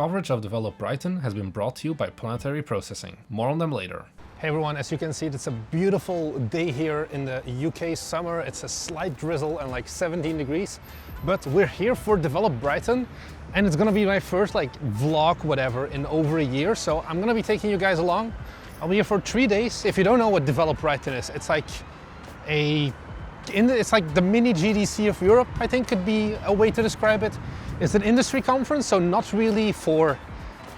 coverage of Develop Brighton has been brought to you by Planetary Processing. More on them later. Hey everyone, as you can see, it's a beautiful day here in the UK summer. It's a slight drizzle and like 17 degrees, but we're here for Develop Brighton, and it's gonna be my first vlog, whatever, in over a year. So I'm gonna be taking you guys along. I'll be here for 3 days. If you don't know what Develop Brighton is, it's like it's like the mini GDC of Europe, I think could be a way to describe it. It's an industry conference, so not really for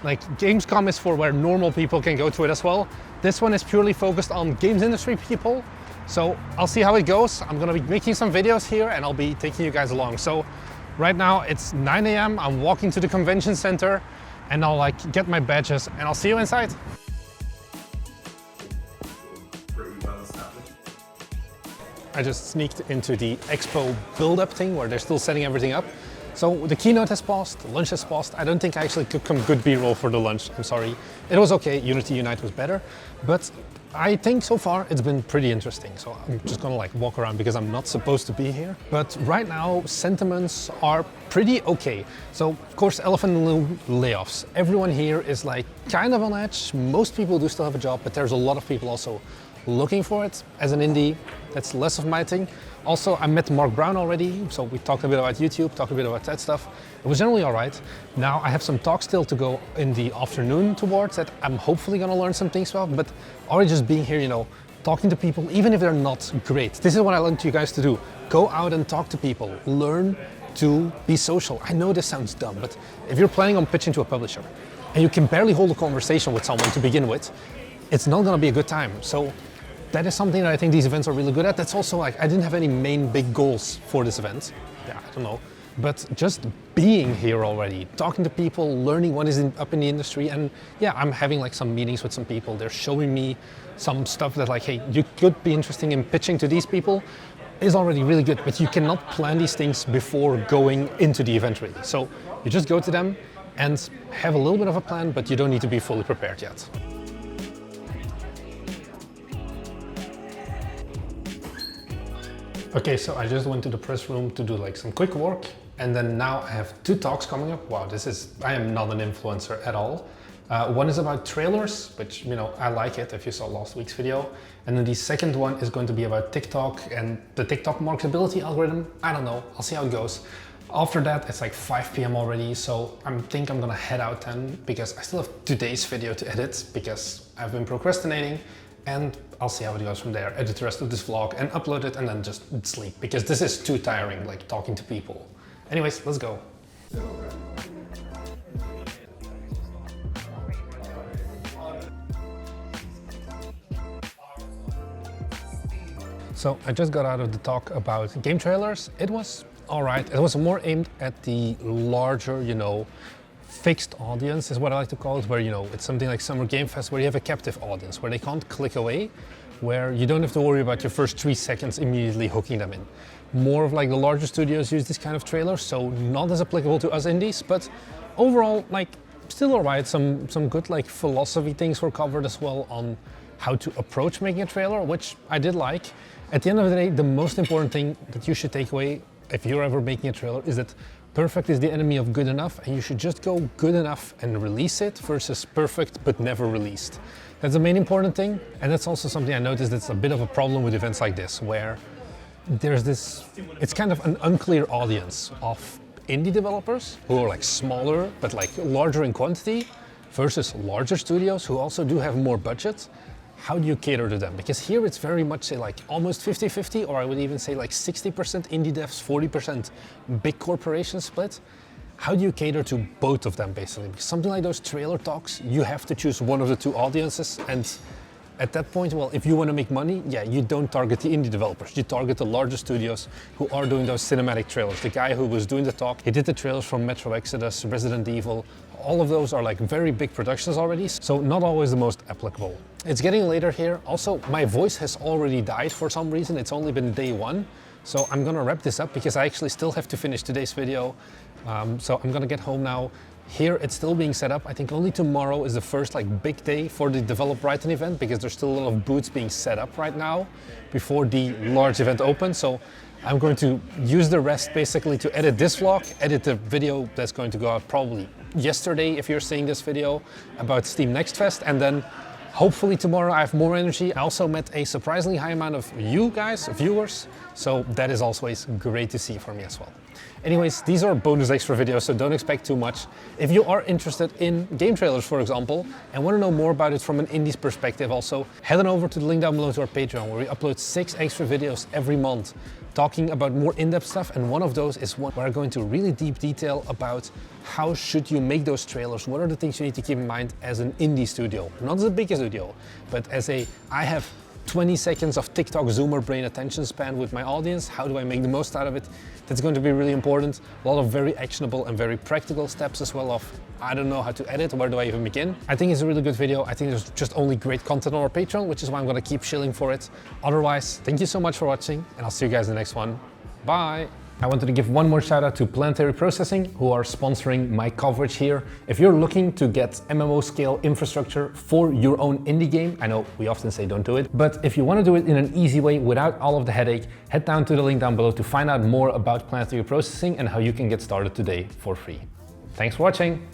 Gamescom is for where normal people can go to it as well. This one is purely focused on games industry people. So I'll see how it goes. I'm gonna be making some videos here and I'll be taking you guys along. So right now it's 9 a.m. I'm walking to the convention center and I'll get my badges and I'll see you inside. I just sneaked into the Expo build-up thing where they're still setting everything up. So the keynote has paused, lunch has paused. I don't think I actually took some good B-roll for the lunch, I'm sorry. It was okay, Unity Unite was better, but I think so far it's been pretty interesting. So I'm just gonna walk around because I'm not supposed to be here. But right now, sentiments are pretty okay. So of course, elephant in the room, layoffs. Everyone here is kind of on edge. Most people do still have a job, but there's a lot of people also looking for it. As an indie, that's less of my thing. Also, I met Mark Brown already, so we talked a bit about YouTube, talked a bit about that stuff. It was generally all right. Now I have some talks still to go in the afternoon towards that I'm hopefully gonna learn some things about, but already just being here, talking to people, even if they're not great. This is what I want you guys to do. Go out and talk to people, learn to be social. I know this sounds dumb, but if you're planning on pitching to a publisher and you can barely hold a conversation with someone to begin with, it's not gonna be a good time. So that is something that I think these events are really good at. That's also I didn't have any main big goals for this event. Yeah, I don't know. But just being here already, talking to people, learning what is up in the industry. And yeah, I'm having some meetings with some people. They're showing me some stuff that hey, you could be interested in pitching to these people is already really good. But you cannot plan these things before going into the event really. So you just go to them and have a little bit of a plan, but you don't need to be fully prepared yet. Okay, so I just went to the press room to do some quick work, and then now I have 2 talks coming up. Wow, I am not an influencer at all. One is about trailers, which, I like it if you saw last week's video. And then the second one is going to be about TikTok and the TikTok marketability algorithm. I don't know, I'll see how it goes. After that, it's 5 p.m. already, so I think I'm gonna head out then because I still have today's video to edit because I've been procrastinating. And I'll see how it goes from there, edit the rest of this vlog and upload it and then just sleep because this is too tiring, talking to people. Anyways, let's go. So I just got out of the talk about game trailers. It was all right. It was more aimed at the larger, fixed audience is what I like to call it, where it's something like Summer Game Fest where you have a captive audience, where they can't click away, where you don't have to worry about your first 3 seconds immediately hooking them in. More of the larger studios use this kind of trailer, so not as applicable to us indies, but overall still alright. Some good philosophy things were covered as well on how to approach making a trailer, which I did like. At the end of the day, the most important thing that you should take away if you're ever making a trailer is that perfect is the enemy of good enough, and you should just go good enough and release it versus perfect but never released. That's the main important thing, and that's also something I noticed that's a bit of a problem with events like this, where there's it's kind of an unclear audience of indie developers who are smaller but larger in quantity versus larger studios who also do have more budget. How do you cater to them? Because here it's very much almost 50-50, or I would even say 60% indie devs, 40% big corporation split. How do you cater to both of them basically? Because something like those trailer talks, you have to choose one of the 2 audiences, and at that point, well, if you want to make money, yeah, you don't target the indie developers, you target the larger studios who are doing those cinematic trailers. The guy who was doing the talk, he did the trailers from Metro Exodus, Resident Evil. All of those are very big productions already, so not always the most applicable. It's getting later here. Also, my voice has already died for some reason. It's only been day 1. So I'm gonna wrap this up because I actually still have to finish today's video. So I'm gonna get home now. Here it's still being set up. I think only tomorrow is the first big day for the Develop Brighton event because there's still a lot of booths being set up right now before the large event opens. So I'm going to use the rest basically to edit this vlog, edit the video that's going to go out probably yesterday if you're seeing this video about Steam Next Fest, and then hopefully tomorrow I have more energy. I also met a surprisingly high amount of you guys, viewers, so that is always great to see for me as well. Anyways, these are bonus extra videos, so don't expect too much. If you are interested in game trailers, for example, and want to know more about it from an indies perspective also, head on over to the link down below to our Patreon, where we upload 6 extra videos every month talking about more in-depth stuff, and one of those is one where I go into really deep detail about how should you make those trailers, what are the things you need to keep in mind as an indie studio. Not as a big studio, but as I have 20 seconds of TikTok zoomer brain attention span with my audience. How do I make the most out of it? That's going to be really important. A lot of very actionable and very practical steps as well of, I don't know how to edit, where do I even begin? I think it's a really good video. I think there's just only great content on our Patreon, which is why I'm going to keep shilling for it. Otherwise, thank you so much for watching, and I'll see you guys in the next one. Bye! I wanted to give one more shout out to Planetary Processing, who are sponsoring my coverage here. If you're looking to get MMO scale infrastructure for your own indie game, I know we often say don't do it, but if you want to do it in an easy way without all of the headache, head down to the link down below to find out more about Planetary Processing and how you can get started today for free. Thanks for watching.